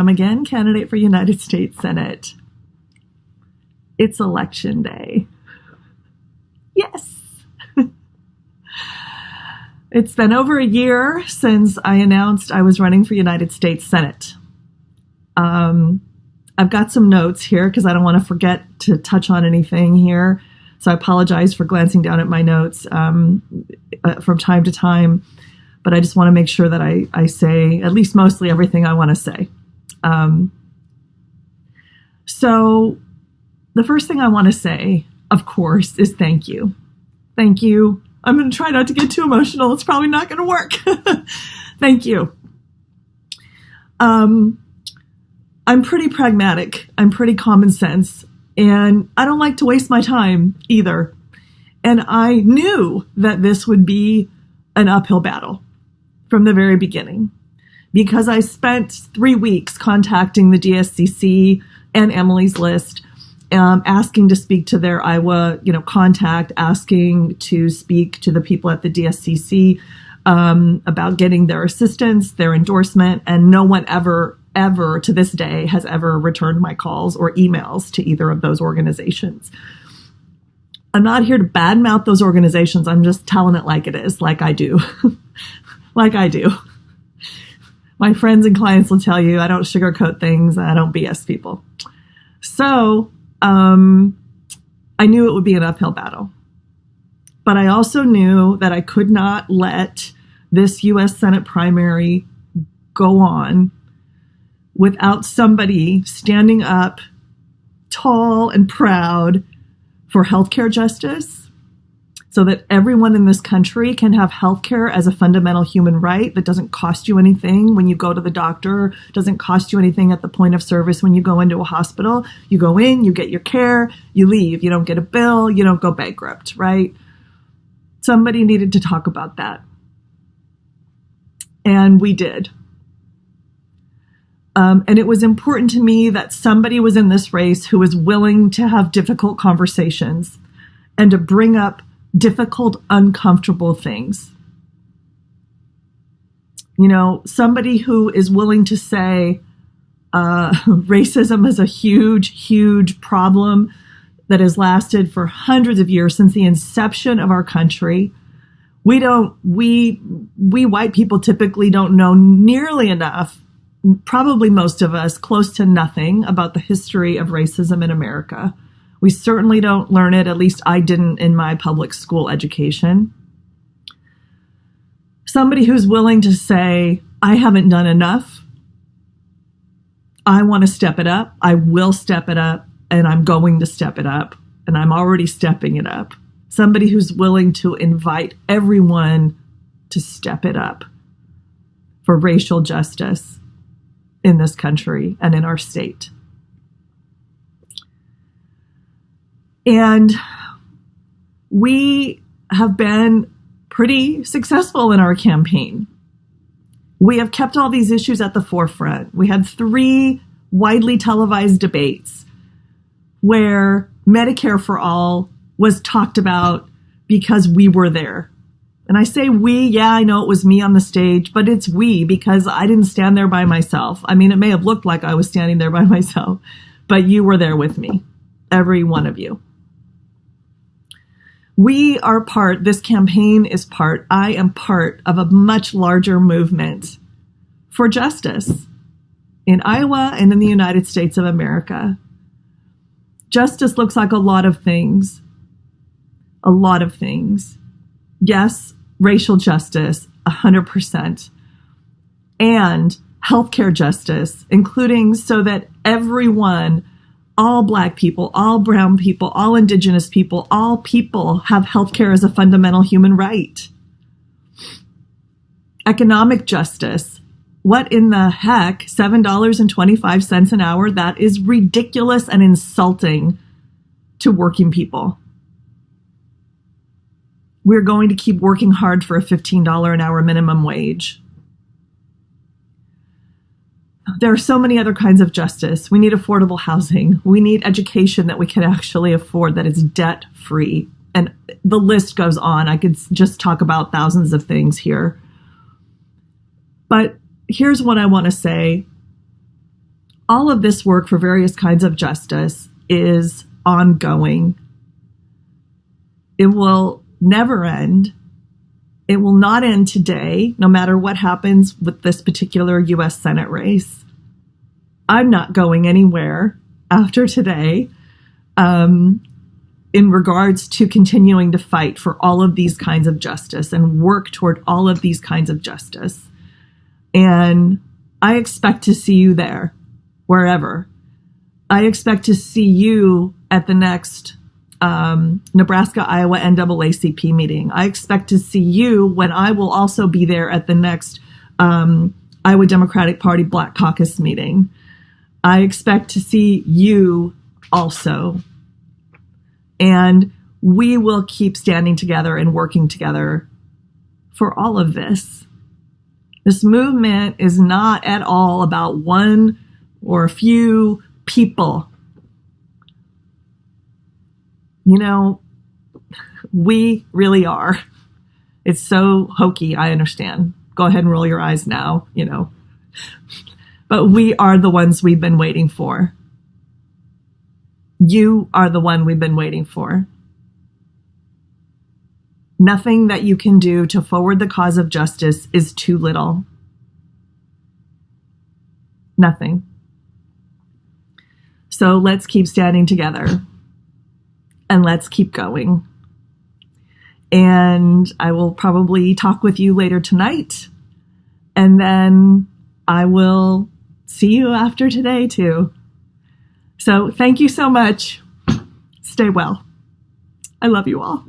I'm again candidate for United States Senate. It's election day. Yes. It's been over a year since I announced I was running for United States Senate. I've got some notes here because I don't want to forget to touch on anything here. So I apologize for glancing down at my notes from time to time. But I just want to make sure that I say at least mostly everything I want to say. So the first thing I want to say, of course, is thank you. Thank you. I'm going to try not to get too emotional. It's probably not going to work. Thank you. I'm pretty pragmatic. I'm pretty common sense. And I don't like to waste my time either. And I knew that this would be an uphill battle from the very beginning, because I spent 3 weeks contacting the DSCC and Emily's List, asking to speak to their Iowa, contact, asking to speak to the people at the DSCC about getting their assistance, their endorsement, and no one ever to this day has ever returned my calls or emails to either of those organizations. I'm not here to badmouth those organizations. I'm just telling it like it is, like I do. Like I do. My friends and clients will tell you I don't sugarcoat things. I don't BS people. So I knew it would be an uphill battle. But I also knew that I could not let this U.S. Senate primary go on without somebody standing up tall and proud for healthcare justice, so that everyone in this country can have healthcare as a fundamental human right that doesn't cost you anything when you go to the doctor, doesn't cost you anything at the point of service when you go into a hospital. You go in, you get your care, you leave. You don't get a bill, you don't go bankrupt, right? Somebody needed to talk about that. And we did. And it was important to me that somebody was in this race who was willing to have difficult conversations and to bring up difficult, uncomfortable things. Somebody who is willing to say racism is a huge, huge problem that has lasted for hundreds of years, since the inception of our country. We white people typically don't know nearly enough, probably most of us, close to nothing about the history of racism in America. We certainly don't learn it, at least I didn't in my public school education. Somebody who's willing to say, I haven't done enough. I want to step it up. I will step it up, and I'm going to step it up, and I'm already stepping it up. Somebody who's willing to invite everyone to step it up for racial justice in this country and in our state. And we have been pretty successful in our campaign. We have kept all these issues at the forefront. We had 3 widely televised debates where Medicare for all was talked about because we were there. And I say we, yeah, I know it was me on the stage, but it's we because I didn't stand there by myself. I mean, it may have looked like I was standing there by myself, but you were there with me, every one of you. We are part, this campaign is part, I am part of a much larger movement for justice in Iowa and in the United States of America. Justice looks like a lot of things. A lot of things. Yes, racial justice, 100%. And healthcare justice, including so that everyone, all Black people, all brown people, all Indigenous people, all people have healthcare as a fundamental human right. Economic justice. What in the heck? $7.25 an hour? That is ridiculous and insulting to working people. We're going to keep working hard for a $15 an hour minimum wage. There are so many other kinds of justice. We need affordable housing. We need education that we can actually afford, that is debt-free. And the list goes on. I could just talk about thousands of things here. But here's what I want to say. all of this work for various kinds of justice is ongoing. It will never end. It will not end today, no matter what happens with this particular U.S. Senate race. I'm not going anywhere after today in regards to continuing to fight for all of these kinds of justice and work toward all of these kinds of justice. And I expect to see you there, wherever. I expect to see you at the next Nebraska-Iowa NAACP meeting. I expect to see you when I will also be there at the next Iowa Democratic Party Black Caucus meeting. I expect to see you also. And we will keep standing together and working together for all of this. This movement is not at all about one or a few people. You know, we really are. It's so hokey, I understand. Go ahead and roll your eyes now, you know. But we are the ones we've been waiting for. You are the one we've been waiting for. Nothing that you can do to forward the cause of justice is too little. Nothing. So let's keep standing together and let's keep going. And I will probably talk with you later tonight. And then I will see you after today too. So thank you so much. Stay well. I love you all.